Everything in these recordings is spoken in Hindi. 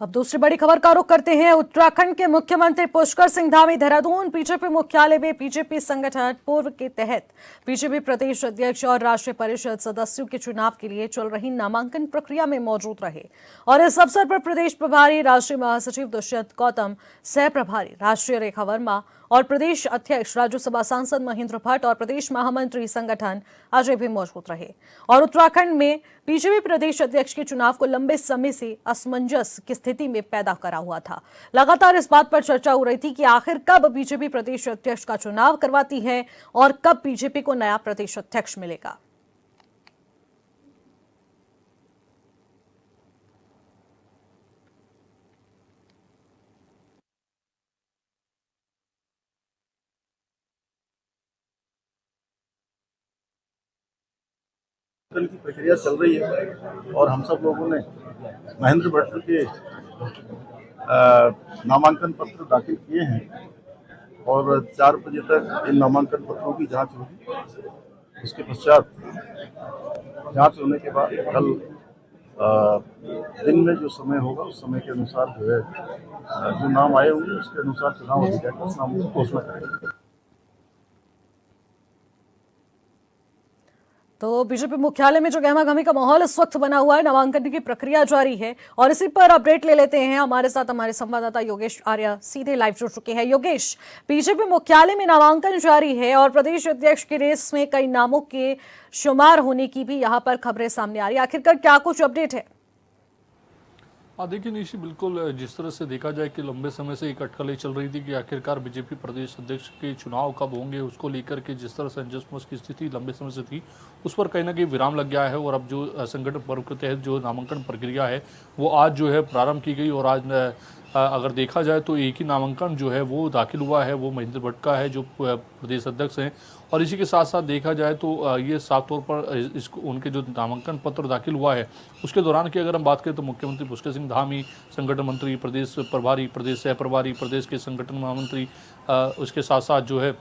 अब दूसरी बड़ी खबर का रुख करते हैं। उत्तराखंड के मुख्यमंत्री पुष्कर सिंह धामी देहरादून बीजेपी मुख्यालय में बीजेपी संगठन पूर्व के तहत बीजेपी प्रदेश अध्यक्ष और राष्ट्रीय परिषद सदस्यों के चुनाव के लिए चल रही नामांकन प्रक्रिया में मौजूद रहे और इस अवसर पर प्रदेश प्रभारी राष्ट्रीय महासचिव दुष्यंत गौतम, सह प्रभारी राष्ट्रीय रेखा वर्मा और प्रदेश अध्यक्ष राज्यसभा सांसद महेंद्र भट्ट और प्रदेश महामंत्री संगठन अजय भी मौजूद रहे। और उत्तराखंड में बीजेपी प्रदेश अध्यक्ष के चुनाव को लंबे समय से असमंजस की स्थिति में पैदा करा हुआ था। लगातार इस बात पर चर्चा हो रही थी कि आखिर कब बीजेपी प्रदेश अध्यक्ष का चुनाव करवाती है और कब बीजेपी को नया प्रदेश अध्यक्ष मिलेगा। की प्रक्रिया चल रही है और हम सब लोगों ने महेंद्र भट्ट के नामांकन पत्र दाखिल किए हैं और 4 बजे तक इन नामांकन पत्रों की जांच होगी। उसके पश्चात जांच होने के बाद कल दिन में जो समय होगा उस समय के अनुसार जो है जो नाम आए होंगे उसके अनुसार चुनाव अधिकारी उस नाम की घोषणा करेंगे। तो बीजेपी मुख्यालय में जो गहमागहमी का माहौल इस वक्त बना हुआ है, नामांकन की प्रक्रिया जारी है और इसी पर अपडेट ले लेते हैं। हमारे साथ हमारे संवाददाता योगेश आर्य सीधे लाइव जुड़ चुके हैं। योगेश, बीजेपी मुख्यालय में नामांकन जारी है और प्रदेश अध्यक्ष की रेस में कई नामों के शुमार होने की भी यहां पर खबरें सामने आ रही है। आखिरकार क्या कुछ अपडेट है? देखिए निशी, बिल्कुल जिस तरह से देखा जाए कि लंबे समय से एक अटकलें चल रही थी कि आखिरकार बीजेपी प्रदेश अध्यक्ष के चुनाव कब होंगे, उसको लेकर के जिस तरह से अंजसमस की स्थिति लंबे समय से थी उस पर कहीं ना कहीं विराम लग गया है और अब जो संगठन पर्व के तहत जो नामांकन प्रक्रिया है वो आज जो है प्रारंभ की गई। और आज अगर देखा जाए तो एक ही नामांकन जो है वो दाखिल हुआ है, वो महेंद्र भट्ट का है जो प्रदेश अध्यक्ष हैं। और इसी के साथ साथ देखा जाए तो ये साफ तौर पर इसको उनके जो नामांकन पत्र दाखिल हुआ है उसके दौरान की अगर हम बात करें तो मुख्यमंत्री पुष्कर सिंह धामी, संगठन मंत्री, प्रदेश प्रभारी, प्रदेश सह प्रभारी, प्रदेश के संगठन महामंत्री, उसके साथ साथ जो है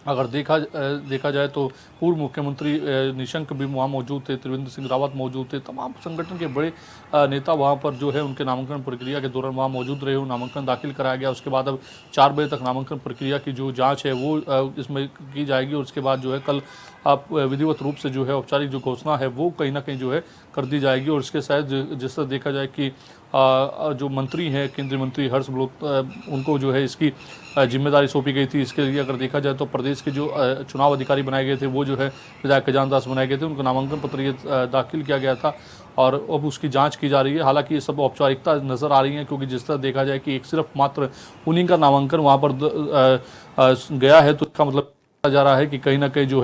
अगर देखा जाए तो पूर्व मुख्यमंत्री निशंक भी वहाँ मौजूद थे, त्रिवेंद्र सिंह रावत मौजूद थे, तमाम संगठन के बड़े नेता वहाँ पर जो है उनके नामांकन प्रक्रिया के दौरान वहाँ मौजूद रहे। नामांकन दाखिल कराया गया। उसके बाद अब 4 बजे तक नामांकन प्रक्रिया की जो जांच है वो इसमें की जाएगी और उसके बाद जो है कल विधिवत रूप से जो है औपचारिक जो घोषणा है वो कहीं ना कहीं जो है कर दी जाएगी। और इसके साथ जिस तरह देखा जाए कि जो मंत्री हैं, केंद्रीय मंत्री हर्ष उनको जो है इसकी जिम्मेदारी सौंपी गई थी। इसके लिए अगर देखा जाए तो प्रदेश के जो चुनाव अधिकारी बनाए गए थे वो जो है विधायक खजान दास बनाए गए थे, उनको नामांकन पत्र ये दाखिल किया गया था और अब उसकी जांच की जा रही है। हालांकि ये सब औपचारिकता नज़र आ रही है क्योंकि जिस तरह देखा जाए कि एक सिर्फ मात्र उन्हीं का नामांकन वहाँ पर गया है तो इसका मतलब जा रहा है कि कहीं ना कहीं जो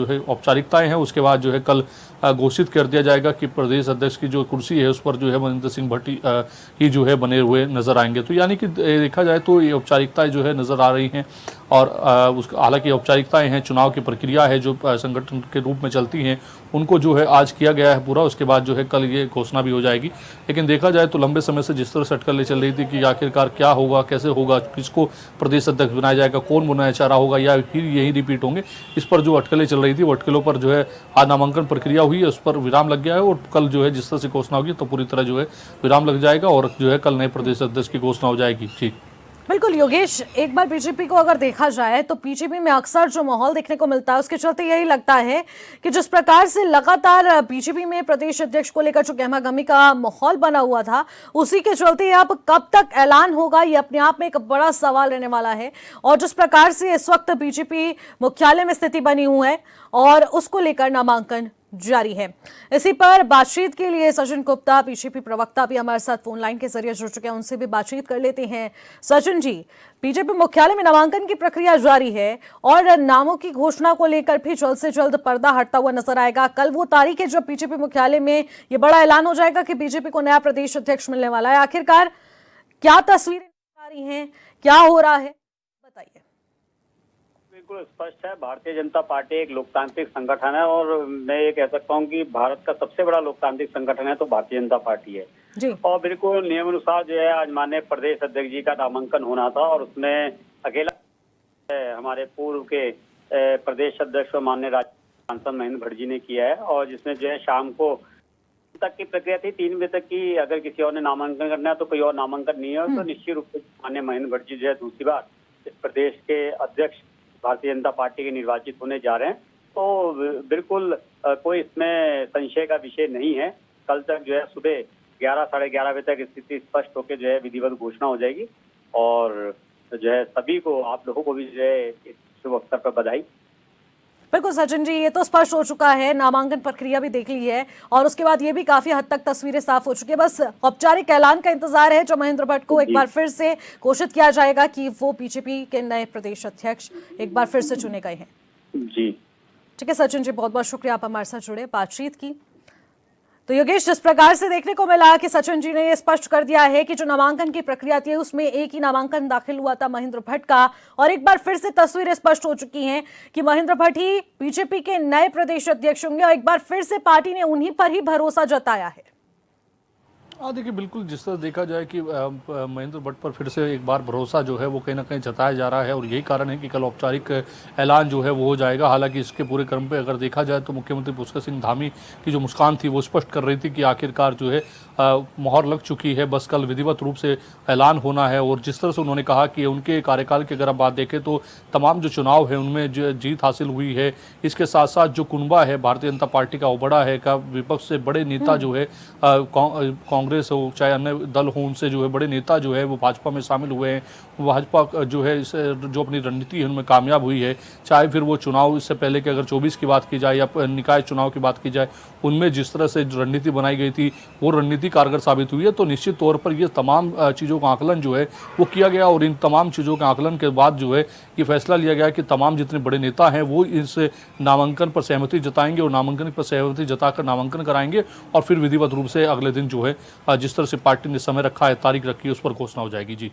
है औपचारिकताएं हैं उसके बाद जो है कल घोषित कर दिया जाएगा कि प्रदेश अध्यक्ष की जो कुर्सी है उस पर जो है महेंद्र सिंह भट्ट ही जो है बने हुए नजर आएंगे। तो यानी कि देखा जाए तो ये औपचारिकताएं जो है नजर आ रही हैं और हालांकि औपचारिकताएं हैं, चुनाव की प्रक्रिया है जो संगठन के रूप में चलती हैं उनको जो है आज किया गया है पूरा। उसके बाद जो है कल ये घोषणा भी हो जाएगी। लेकिन देखा जाए तो लंबे समय से जिस तरह से अटकलें चल रही थी कि आखिरकार क्या होगा, कैसे होगा, किसको प्रदेश अध्यक्ष बनाया जाएगा, कौन बनाया चाह रहा होगा या फिर यही रिपीट होंगे, इस पर जो अटकलें चल रही थी वो अटकलों पर जो है आज नामांकन प्रक्रिया हुई है उस पर विराम लग गया है और कल जो है जिस तरह से घोषणा होगी तो पूरी तरह जो है विराम लग जाएगा और जो है कल नए प्रदेश अध्यक्ष की घोषणा हो जाएगी। जी बिल्कुल योगेश, एक बार बीजेपी को अगर देखा जाए तो बीजेपी में अक्सर जो माहौल देखने को मिलता है उसके चलते यही लगता है कि जिस प्रकार से लगातार बीजेपी में प्रदेश अध्यक्ष को लेकर जो गहमागहमी का माहौल बना हुआ था उसी के चलते अब कब तक ऐलान होगा ये अपने आप में एक बड़ा सवाल रहने वाला है। और जिस प्रकार से इस वक्त बीजेपी मुख्यालय में स्थिति बनी हुई है और उसको लेकर नामांकन जारी है। इसी पर बातचीत के लिए सचिन गुप्ता, बीजेपी प्रवक्ता, भी हमारे साथ फोन लाइन के जरिए जुड़ चुके हैं, उनसे भी बातचीत कर लेते हैं। सचिन जी, बीजेपी मुख्यालय में नामांकन की प्रक्रिया जारी है और नामों की घोषणा को लेकर भी जल्द से जल्द पर्दा हटता हुआ नजर आएगा। कल वो तारीख है जब बीजेपी मुख्यालय में ये बड़ा ऐलान हो जाएगा कि बीजेपी को नया प्रदेश अध्यक्ष मिलने वाला है। आखिरकार क्या तस्वीरें आ रही हैं, क्या हो रहा है, बताइए। बिल्कुल स्पष्ट है, भारतीय जनता पार्टी एक लोकतांत्रिक संगठन है और मैं ये कह सकता हूँ कि भारत का सबसे बड़ा लोकतांत्रिक संगठन है तो भारतीय जनता पार्टी है जी। और बिल्कुल नियम अनुसार जो है आज माननीय प्रदेश अध्यक्ष जी का नामांकन होना था और उसमें अकेला हमारे पूर्व के प्रदेश अध्यक्ष और माननीय राज्य सांसद महेंद्र भट्ट जी ने किया है और जिसमें जो है शाम को तक की प्रक्रिया थी, 3 बजे तक की। अगर किसी और ने नामांकन करना है तो कोई और नामांकन नहीं है, तो निश्चित रूप से माननीय महेंद्र भट्ट जी जो है दूसरी बार इस प्रदेश के अध्यक्ष भारतीय जनता पार्टी के निर्वाचित होने जा रहे हैं। तो बिल्कुल कोई इसमें संशय का विषय नहीं है। कल तक जो है सुबह 11 साढ़े 11 बजे तक स्थिति स्पष्ट होकर जो है विधिवत घोषणा हो जाएगी। और जो है सभी को, आप लोगों को भी जो है इस शुभ अवसर पर बधाई। बिल्कुल सचिन जी, ये तो स्पष्ट हो चुका है, नामांकन प्रक्रिया भी देख ली है और उसके बाद ये भी काफी हद तक तस्वीरें साफ हो चुकी है। बस औपचारिक ऐलान का इंतजार है जो महेंद्र भट्ट को एक बार फिर से घोषित किया जाएगा कि वो बीजेपी के नए प्रदेश अध्यक्ष एक बार फिर से चुने गए हैं। जी ठीक है सचिन जी, बहुत बहुत शुक्रिया, आप हमारे साथ जुड़े, बातचीत की। तो योगेश, जिस प्रकार से देखने को मिला कि सचिन जी ने ये स्पष्ट कर दिया है कि जो नामांकन की प्रक्रिया थी उसमें एक ही नामांकन दाखिल हुआ था महेंद्र भट्ट का, और एक बार फिर से तस्वीरें स्पष्ट हो चुकी हैं कि महेंद्र भट्ट ही बीजेपी के नए प्रदेश अध्यक्ष होंगे और एक बार फिर से पार्टी ने उन्हीं पर ही भरोसा जताया है। देखिए बिल्कुल, जिस तरह देखा जाए कि महेंद्र भट्ट पर फिर से एक बार भरोसा जो है वो कहीं ना कहीं जताया जा रहा है और यही कारण है कि कल औपचारिक ऐलान जो है वो हो जाएगा। हालांकि इसके पूरे क्रम पे अगर देखा जाए तो मुख्यमंत्री पुष्कर सिंह धामी की जो मुस्कान थी वो स्पष्ट कर रही थी कि आखिरकार जो है मोहर लग चुकी है, बस कल विधिवत रूप से ऐलान होना है। और जिस तरह से उन्होंने कहा कि उनके कार्यकाल की अगर आप बात देखें तो तमाम जो चुनाव है उनमें जो जीत हासिल हुई है, इसके साथ साथ जो कुनबा है भारतीय जनता पार्टी का वो बड़ा है, का विपक्ष से बड़े नेता जो है कांग्रेस हो चाहे अन्य दल हो, उनसे जो है बड़े नेता जो है वो भाजपा में शामिल हुए हैं। भाजपा जो है जो अपनी रणनीति है उनमें कामयाब हुई है, चाहे फिर वो चुनाव इससे पहले के अगर 24 की बात की जाए या निकाय चुनाव की बात की जाए, उनमें जिस तरह से रणनीति बनाई गई थी वो रणनीति कारगर साबित हुई है। तो निश्चित तौर पर ये तमाम चीज़ों का आकलन जो है वो किया गया और इन तमाम चीज़ों के आकलन के बाद जो है ये फैसला लिया गया कि तमाम जितने बड़े नेता हैं वो इस नामांकन पर सहमति जताएंगे और नामांकन पर सहमति जताकर नामांकन कराएंगे और फिर विधिवत रूप से अगले दिन जो है जिस तरह से पार्टी ने समय रखा है, तारीख रखी है, उस पर घोषणा हो जाएगी। जी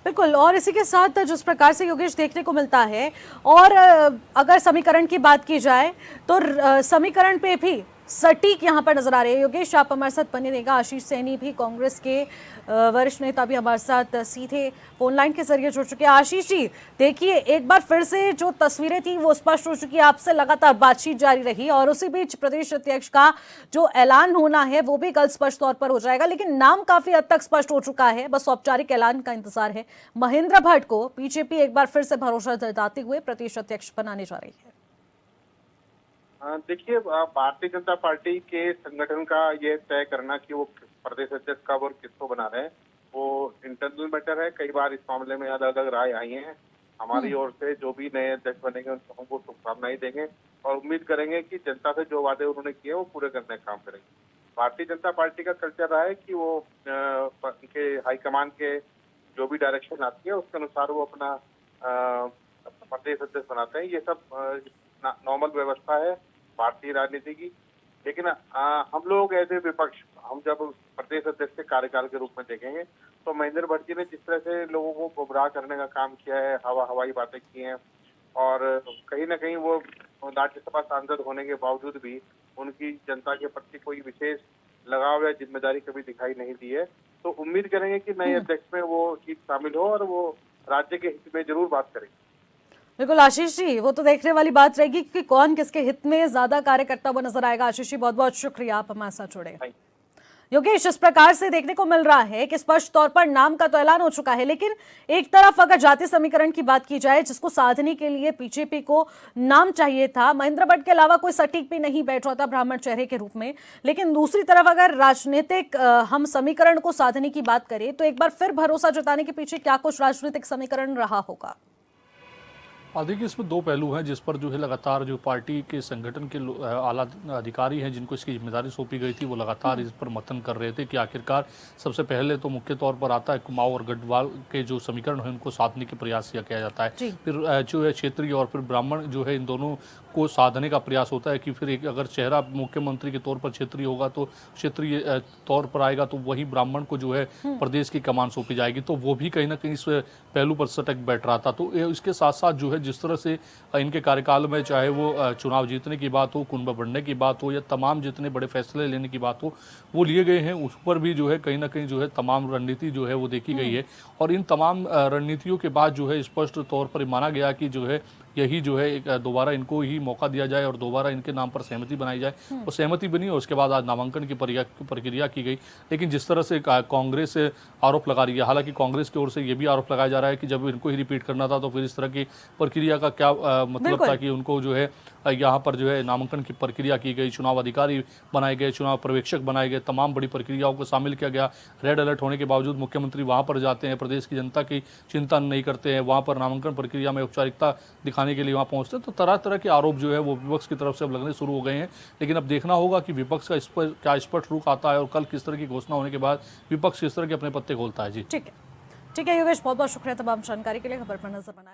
बिल्कुल, और इसी के साथ जिस प्रकार से योगेश देखने को मिलता है, और अगर समीकरण की बात की जाए तो समीकरण पे भी सटीक यहाँ पर नजर आ रहे हैं। योगेश, आप हमारे साथ बने रहेगा। आशीष सैनी भी, कांग्रेस के वरिष्ठ नेता भी हमारे साथ सीधे फोन लाइन के जरिए जुड़ चुके हैं। आशीष जी, देखिए एक बार फिर से जो तस्वीरें थी वो स्पष्ट हो चुकी है, आपसे लगातार बातचीत जारी रही और उसी बीच प्रदेश अध्यक्ष का जो ऐलान होना है वो भी कल स्पष्ट तौर पर हो जाएगा, लेकिन नाम काफी हद तक स्पष्ट हो चुका है, बस औपचारिक ऐलान का इंतजार है। महेंद्र भट्ट को बीजेपी एक बार फिर से भरोसा जताते हुए प्रदेश अध्यक्ष बनाने जा रही है। देखिए, भारतीय जनता पार्टी के संगठन का ये तय करना कि वो प्रदेश अध्यक्ष कब और किसको बना रहे हैं वो इंटरनल मैटर है। कई बार इस मामले में अलग अलग राय आई हैं। हमारी ओर से जो भी नए अध्यक्ष बनेंगे उनको हमको शुभकामनाएं देंगे और उम्मीद करेंगे कि जनता से जो वादे उन्होंने किए वो पूरे करने का काम करेंगे। भारतीय जनता पार्टी का कल्चर रहा है कि वो उनके हाईकमान के जो भी डायरेक्शन आती है उसके अनुसार वो अपना प्रदेश अध्यक्ष बनाते हैं। ये सब नॉर्मल व्यवस्था है भारतीय राजनीति की। लेकिन हम लोग एज ए विपक्ष, हम जब प्रदेश अध्यक्ष के कार्यकाल के रूप में देखेंगे तो महेंद्र भट्ट जी ने जिस तरह से लोगों को गुमराह करने का काम किया है, हवाई बातें की हैं और कहीं ना कहीं वो राज्यसभा सांसद होने के बावजूद भी उनकी जनता के प्रति कोई विशेष लगाव या जिम्मेदारी कभी दिखाई नहीं दी है। तो उम्मीद करेंगे कि नए अध्यक्ष में वो चीज शामिल हो और वो राज्य के हित में जरूर बात करेंगे। बिल्कुल आशीष जी, वो तो देखने वाली बात रहेगी कि कौन किसके हित में ज्यादा कार्य करता हुआ नजर आएगा। आशीष जी, बहुत बहुत शुक्रिया, आप हमारे साथ जुड़े। योगेश, इस प्रकार से देखने को मिल रहा है कि स्पष्ट तौर पर नाम का तो ऐलान हो चुका है, लेकिन एक तरफ अगर जातीय समीकरण की बात की जाए जिसको साधने के लिए बीजेपी को नाम चाहिए था, महेंद्र भट्ट के अलावा कोई सटीक भी नहीं बैठ रहा था ब्राह्मण चेहरे के रूप में, लेकिन दूसरी तरफ अगर राजनीतिक हम समीकरण को साधने की बात करें तो एक बार फिर भरोसा जताने के पीछे क्या कुछ राजनीतिक समीकरण रहा होगा? देखिए, इसमें दो पहलू हैं जिस पर जो है लगातार जो पार्टी के संगठन के आला अधिकारी हैं जिनको इसकी जिम्मेदारी सौंपी गई थी वो लगातार इस पर मंथन कर रहे थे कि आखिरकार सबसे पहले तो मुख्य तौर पर आता है कुमाऊं और गढ़वाल के जो समीकरण है उनको साधने के प्रयास किया जाता है। फिर जो है क्षेत्रीय और फिर ब्राह्मण जो है इन दोनों को साधने का प्रयास होता है कि फिर एक अगर चेहरा मुख्यमंत्री के तौर पर क्षेत्रीय होगा तो क्षेत्रीय तौर पर आएगा तो वही ब्राह्मण को जो है प्रदेश की कमान सौंपी जाएगी। तो वो भी कहीं ना कहीं इस पहलू पर सटक बैठ रहा था। तो इसके साथ साथ जो है जिस तरह से इनके कार्यकाल में चाहे वो चुनाव जीतने की बात हो, कुनबा बढ़ने की बात हो या तमाम जितने बड़े फैसले लेने की बात हो वो लिए गए हैं, उस पर भी जो है कहीं ना कहीं जो है तमाम रणनीति जो है वो देखी गई है। और इन तमाम रणनीतियों के बाद जो है स्पष्ट तौर पर माना गया कि जो है यही जो है दोबारा इनको ही मौका दिया जाए और दोबारा इनके नाम पर सहमति बनाई जाए। और सहमति बनी और उसके बाद आज नामांकन की प्रक्रिया की गई। लेकिन जिस तरह से कांग्रेस आरोप लगा रही है, हालांकि कांग्रेस की ओर से ये भी आरोप लगाया जा रहा है कि जब इनको ही रिपीट करना था तो फिर इस तरह की प्रक्रिया का क्या मतलब था कि उनको जो है यहाँ पर जो है नामांकन की प्रक्रिया की गई, चुनाव अधिकारी बनाए गए, चुनाव पर्यवेक्षक बनाए गए, तमाम बड़ी प्रक्रियाओं को शामिल किया गया। रेड अलर्ट होने के बावजूद मुख्यमंत्री वहाँ पर जाते हैं, प्रदेश की जनता की चिंता नहीं करते हैं, वहाँ पर नामांकन प्रक्रिया में औपचारिकता दिखाने के लिए वहाँ पहुँचते हैं। तो तरह तरह के आरोप जो है वो विपक्ष की तरफ से अब लगने शुरू हो गए हैं। लेकिन अब देखना होगा कि विपक्ष का इस पर क्या स्पष्ट रुख आता है और कल किस तरह की घोषणा होने के बाद विपक्ष किस तरह के अपने पत्ते खोलता है। जी ठीक है योगेश, बहुत बहुत शुक्रिया तमाम जानकारी के लिए। खबर पर नजर बनाए।